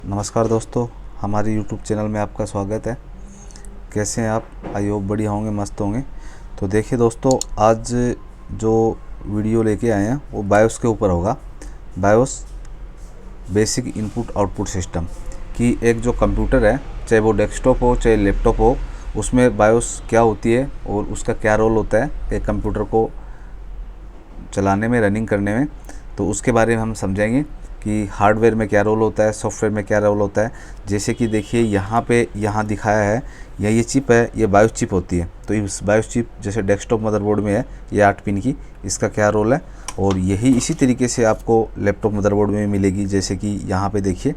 नमस्कार दोस्तों, हमारे YouTube चैनल में आपका स्वागत है। कैसे हैं आप? आई होप बढ़िया होंगे, मस्त होंगे। तो देखिए दोस्तों, आज जो वीडियो लेके आए हैं वो बायोस के ऊपर होगा। BIOS basic input output system की एक जो कंप्यूटर है, चाहे वो डेस्कटॉप हो चाहे लैपटॉप हो, उसमें बायोस क्या होती है और उसका क्या रोल होता है एक कंप्यूटर को चलाने में, रनिंग करने में। तो उसके बारे में हम समझेंगे कि हार्डवेयर में क्या रोल होता है, सॉफ्टवेयर में क्या रोल होता है। जैसे कि देखिए यहाँ दिखाया है, ये चिप है, ये बायोस चिप होती है। तो इस बायोस चिप जैसे डेस्कटॉप मदरबोर्ड में है, ये 8 पिन की, इसका क्या रोल है। और यही इसी तरीके से आपको लैपटॉप मदरबोर्ड में मिलेगी। जैसे कि यहाँ पे देखिए,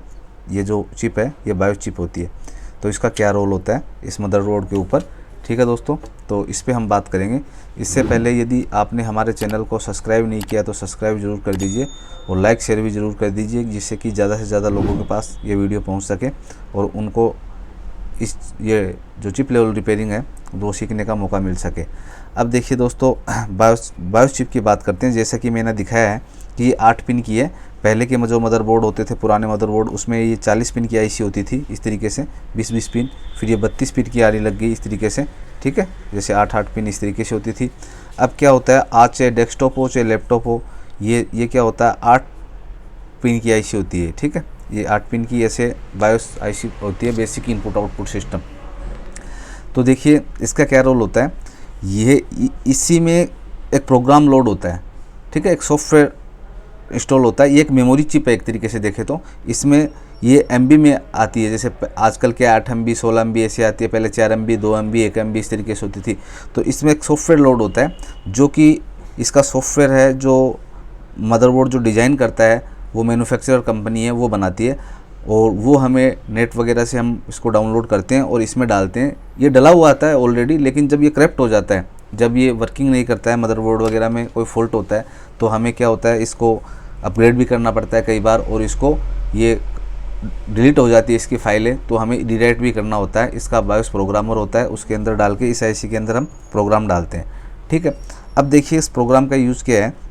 ये जो चिप है ये बायोस चिप होती है। तो इसका क्या रोल होता है इस मदरबोर्ड के ऊपर, ठीक है दोस्तों। तो इस पे हम बात करेंगे। इससे पहले यदि आपने हमारे चैनल को सब्सक्राइब नहीं किया तो सब्सक्राइब ज़रूर कर दीजिए और लाइक शेयर भी ज़रूर कर दीजिए, जिससे कि ज़्यादा से ज़्यादा लोगों के पास ये वीडियो पहुंच सके और उनको ये जो चिप लेवल रिपेयरिंग है वो सीखने का मौका मिल सके। अब देखिए दोस्तों, बायोस चिप की बात करते हैं। जैसा कि मैंने दिखाया है कि ये 8 पिन की है। पहले के जो मदरबोर्ड होते थे, पुराने मदरबोर्ड, उसमें ये 40 पिन की आईसी होती थी इस तरीके से, 20-20 पिन। फिर ये 32 पिन की आने लग गई इस तरीके से, ठीक है। जैसे 8-8 पिन इस तरीके से होती थी। अब क्या होता है, आज चाहे डेस्कटॉप हो चाहे लैपटॉप हो, ये क्या होता है, 8 पिन की आईसी होती है, ठीक है। ये 8 पिन की ऐसे बायोस आईसी होती है, बेसिक इनपुट आउटपुट सिस्टम। तो देखिए इसका क्या रोल होता है, ये इसी में एक प्रोग्राम लोड होता है, ठीक है, एक सॉफ्टवेयर इंस्टॉल होता है। ये एक मेमोरी चिप है एक तरीके से देखें तो। इसमें ये MB में आती है। जैसे आजकल के 8 MB 16 MB ऐसी आती है, पहले 4 MB 2 MB 1 MB इस तरीके से होती थी। तो इसमें एक सॉफ्टवेयर लोड होता है, जो कि इसका सॉफ्टवेयर है, जो मदरबोर्ड जो डिज़ाइन करता है वो मैन्युफैक्चरर कंपनी है, वो बनाती है। और वो हमें नेट वगैरह से हम इसको डाउनलोड करते हैं और इसमें डालते हैं। ये डला हुआ आता है ऑलरेडी, लेकिन जब ये करप्ट हो जाता है, जब ये वर्किंग नहीं करता है, मदरबोर्ड वगैरह में कोई फॉल्ट होता है, तो हमें क्या होता है, इसको अपग्रेड भी करना पड़ता है कई बार। और इसको ये डिलीट हो जाती है इसकी फाइलें, तो हमें रीराइट भी करना होता है। इसका बायोस प्रोग्रामर होता है, उसके अंदर डाल के इस आईसी के अंदर हम प्रोग्राम डालते हैं, ठीक है। अब देखिए इस प्रोग्राम का यूज़ क्या है।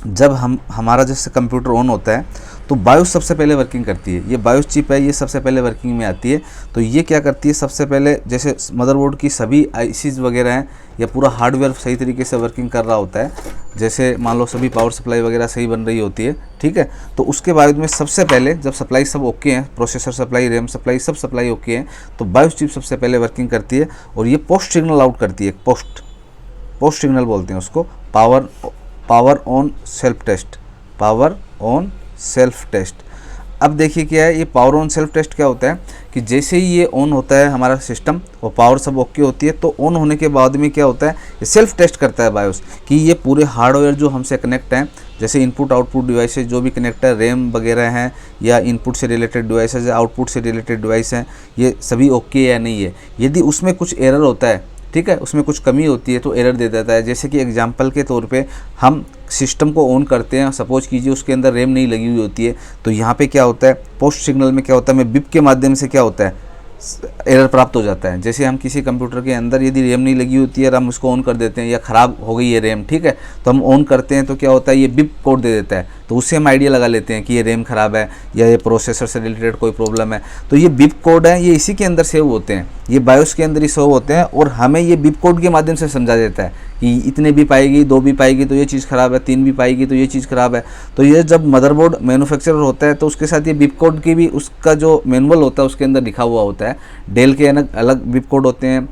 जब हमारा जैसे कंप्यूटर ऑन होता है तो बायोस सबसे पहले वर्किंग करती है। ये बायोस चिप है, ये सबसे पहले वर्किंग में आती है। तो ये क्या करती है, सबसे पहले जैसे मदरबोर्ड की सभी आईसीज वगैरह हैं या पूरा हार्डवेयर सही तरीके से वर्किंग कर रहा होता है, जैसे मान लो सभी पावर सप्लाई वगैरह सही बन रही होती है, ठीक है। तो उसके बाद में सबसे पहले जब सप्लाई सब ओके हैं, प्रोसेसर सप्लाई, रैम सप्लाई, सब सप्लाई ओके हैं, तो बायोस चिप सबसे पहले वर्किंग करती है और ये पोस्ट सिग्नल आउट करती है। पोस्ट सिग्नल बोलते हैं उसको, power on self test, power on self test. अब देखिए क्या है, ये पावर ऑन सेल्फ टेस्ट क्या होता है कि जैसे ही ये ऑन होता है हमारा सिस्टम और पावर सब ओके होती है, तो ऑन होने के बाद में क्या होता है, ये सेल्फ टेस्ट करता है बायोस कि ये पूरे हार्डवेयर जो हमसे कनेक्ट हैं, जैसे इनपुट आउटपुट डिवाइसेज जो भी कनेक्ट है, रैम वगैरह हैं या इनपुट से रिलेटेड डिवाइसेज, आउटपुट से रिलेटेड डिवाइस हैं, ये सभी ओके या नहीं है। यदि उसमें कुछ एरर होता है, ठीक है, उसमें कुछ कमी होती है, तो एरर दे देता है। जैसे कि एग्जांपल के तौर पे हम सिस्टम को ऑन करते हैं, सपोज कीजिए उसके अंदर रैम नहीं लगी हुई होती है, तो यहाँ पे क्या होता है, पोस्ट सिग्नल में क्या होता है, में बिप के माध्यम से क्या होता है, एरर प्राप्त हो जाता है। जैसे हम किसी कंप्यूटर के अंदर यदि रैम नहीं लगी होती है और हम उसको ऑन कर देते हैं, या ख़राब हो गई है रैम, ठीक है, तो हम ऑन करते हैं तो क्या होता है, ये बिप कोड दे देता है। तो उससे हम आइडिया लगा लेते हैं कि ये रैम ख़राब है या ये प्रोसेसर से रिलेटेड कोई प्रॉब्लम है। तो ये बिप कोड है, ये इसी के अंदर सेव होते हैं, ये बायोस के अंदर ही सेव होते हैं और हमें ये बिप कोड के माध्यम से समझा देता है कि इतने भी पाएगी, 2 भी पाएगी तो ये चीज़ ख़राब है, 3 भी पाएगी तो ये चीज़ ख़राब है। तो ये जब मदरबोर्ड मैन्युफैक्चरर होता है तो उसके साथ ये बिप कोड की भी, उसका जो मैनुअल होता है उसके अंदर लिखा हुआ होता है। डेल के अलग बिप कोड होते हैं,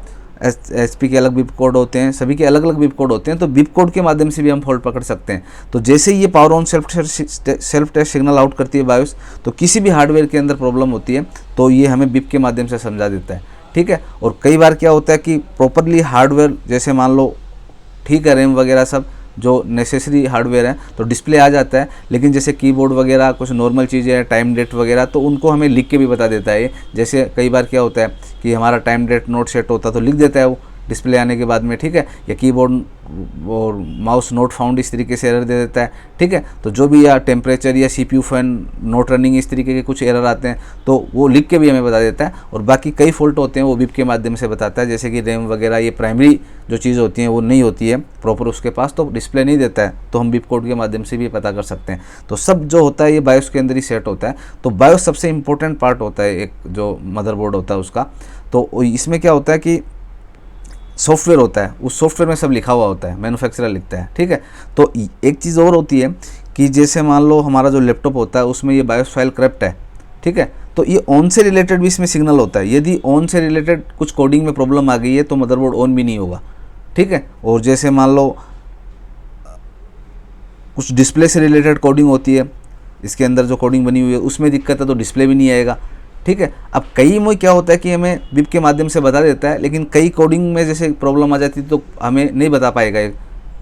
HP के अलग बिप कोड होते हैं, सभी के अलग अलग बिप कोड होते हैं। तो बिप कोड के माध्यम से भी हम फॉल्ट पकड़ सकते हैं। तो जैसे ही ये power on self test signal out करती है बायोस, तो किसी भी हार्डवेयर के अंदर प्रॉब्लम होती है तो ये हमें बिप के माध्यम से समझा देता है, ठीक है। और कई बार क्या होता है कि प्रॉपरली हार्डवेयर, जैसे मान लो ठीक है, रैम वगैरह सब जो नेसेसरी हार्डवेयर है तो डिस्प्ले आ जाता है, लेकिन जैसे कीबोर्ड वगैरह कुछ नॉर्मल चीज़ें हैं, टाइम डेट वगैरह, तो उनको हमें लिख के भी बता देता है। जैसे कई बार क्या होता है कि हमारा टाइम डेट नोट सेट होता तो लिख देता है वो, डिस्प्ले आने के बाद में, ठीक है, या कीबोर्ड और माउस नोट फाउंड इस तरीके से एरर दे देता है, ठीक है। तो जो भी या टेम्परेचर या CPU फैन नोट रनिंग इस तरीके के कुछ एरर आते हैं तो वो लिख के भी हमें बता देता है। और बाकी कई फॉल्ट होते हैं वो बिप के माध्यम से बताता है, जैसे कि रैम वगैरह ये प्राइमरी जो चीज़ होती है वो नहीं होती है प्रॉपर उसके पास, तो डिस्प्ले नहीं देता है, तो हम बिप कोड के माध्यम से भी पता कर सकते हैं। तो सब जो होता है ये बायोस के अंदर ही सेट होता है। तो बायोस सबसे इंपॉर्टेंट पार्ट होता है एक जो मदरबोर्ड होता है उसका। तो इसमें क्या होता है कि सॉफ्टवेयर होता है, उस सॉफ्टवेयर में सब लिखा हुआ होता है, मैन्युफैक्चरर लिखता है, ठीक है। तो एक चीज़ और होती है कि जैसे मान लो हमारा जो लैपटॉप होता है उसमें ये बायोस फाइल करप्ट है, ठीक है, तो ये ऑन से रिलेटेड भी इसमें सिग्नल होता है। यदि ऑन से रिलेटेड कुछ कोडिंग में प्रॉब्लम आ गई है तो मदरबोर्ड ऑन भी नहीं होगा, ठीक है। और जैसे मान लो कुछ डिस्प्ले से रिलेटेड कोडिंग होती है, इसके अंदर जो कोडिंग बनी हुई है उसमें दिक्कत है तो डिस्प्ले भी नहीं आएगा, ठीक है। अब कई में क्या होता है कि हमें बिप के माध्यम से बता देता है, लेकिन कई कोडिंग में जैसे प्रॉब्लम आ जाती है तो हमें नहीं बता पाएगा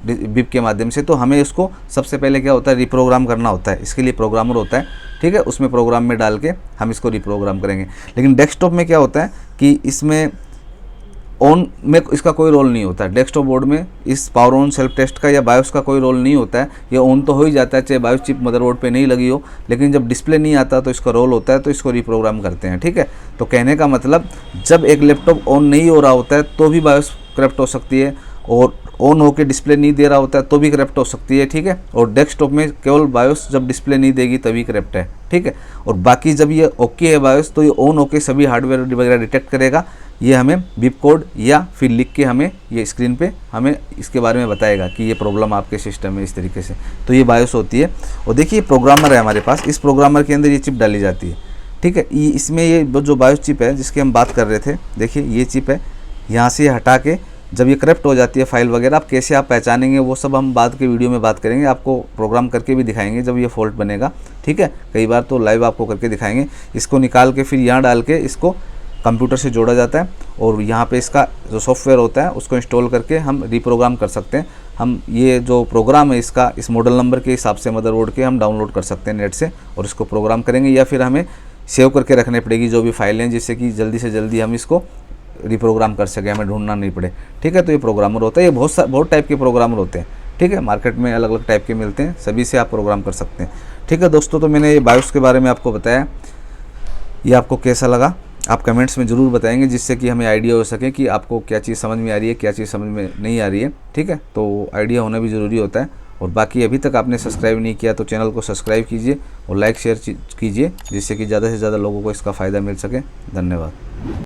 बिप के माध्यम से, तो हमें इसको सबसे पहले क्या होता है रिप्रोग्राम करना होता है। इसके लिए प्रोग्रामर होता है, ठीक है, उसमें प्रोग्राम में डाल के हम इसको रिप्रोग्राम करेंगे। लेकिन डेस्कटॉप में क्या होता है कि इसमें ऑन में इसका कोई रोल नहीं होता है। डेस्कटॉप बोर्ड में इस पावर ऑन सेल्फ टेस्ट का या बायोस का कोई रोल नहीं होता है। ये ऑन तो हो ही जाता है चाहे बायोस चिप मदरबोर्ड पे नहीं लगी हो, लेकिन जब डिस्प्ले नहीं आता तो इसका रोल होता है, तो इसको रिप्रोग्राम करते हैं, ठीक है। तो कहने का मतलब जब एक लैपटॉप ऑन नहीं हो रहा होता है तो भी बायोस करप्ट हो सकती है, और ऑन होकर डिस्प्ले नहीं दे रहा होता है तो भी करप्ट हो सकती है, ठीक है। और डेस्कटॉप में केवल बायोस जब डिस्प्ले नहीं देगी तभी करप्ट है, ठीक है। और बाकी जब ये ओके है बायोस तो ये ऑन होकर सभी हार्डवेयर वगैरह डिटेक्ट करेगा, ये हमें बिप कोड या फिर लिख के हमें ये स्क्रीन पे हमें इसके बारे में बताएगा कि ये प्रॉब्लम आपके सिस्टम में इस तरीके से। तो ये बायोस होती है। और देखिए प्रोग्रामर है हमारे पास, इस प्रोग्रामर के अंदर ये चिप डाली जाती है, ठीक है। इसमें ये जो बायोस चिप है जिसकी हम बात कर रहे थे, देखिए ये चिप है, यहाँ से हटा के जब ये करप्ट हो जाती है फाइल वगैरह, आप कैसे आप पहचानेंगे वो सब हम बाद के वीडियो में बात करेंगे, आपको प्रोग्राम करके भी दिखाएंगे जब ये फॉल्ट बनेगा, ठीक है। कई बार तो लाइव आपको करके दिखाएंगे। इसको निकाल के फिर यहाँ डाल के इसको कंप्यूटर से जोड़ा जाता है, और यहाँ पे इसका जो सॉफ्टवेयर होता है उसको इंस्टॉल करके हम रिप्रोग्राम कर सकते हैं। हम ये जो प्रोग्राम है इसका इस मॉडल नंबर के हिसाब से मदरबोर्ड के हम डाउनलोड कर सकते हैं नेट से, और इसको प्रोग्राम करेंगे, या फिर हमें सेव करके रखने पड़ेगी जो भी फाइलें, जिससे कि जल्दी से जल्दी हम इसको रिप्रोग्राम कर सकें, हमें ढूंढना नहीं पड़े, ठीक है। तो ये प्रोग्रामर होता है, ये बहुत टाइप के प्रोग्रामर होते हैं, ठीक है। मार्केट में अलग अलग टाइप के मिलते हैं, सभी से आप प्रोग्राम कर सकते हैं, ठीक है दोस्तों। तो मैंने ये बायोस के बारे में आपको बताया, ये आपको कैसा लगा आप कमेंट्स में ज़रूर बताएंगे, जिससे कि हमें आइडिया हो सके कि आपको क्या चीज़ समझ में आ रही है, क्या चीज़ समझ में नहीं आ रही है, ठीक है। तो आइडिया होना भी ज़रूरी होता है। और बाकी अभी तक आपने सब्सक्राइब नहीं किया तो चैनल को सब्सक्राइब कीजिए और लाइक शेयर कीजिए, जिससे कि ज़्यादा से ज़्यादा लोगों को इसका फ़ायदा मिल सके। धन्यवाद।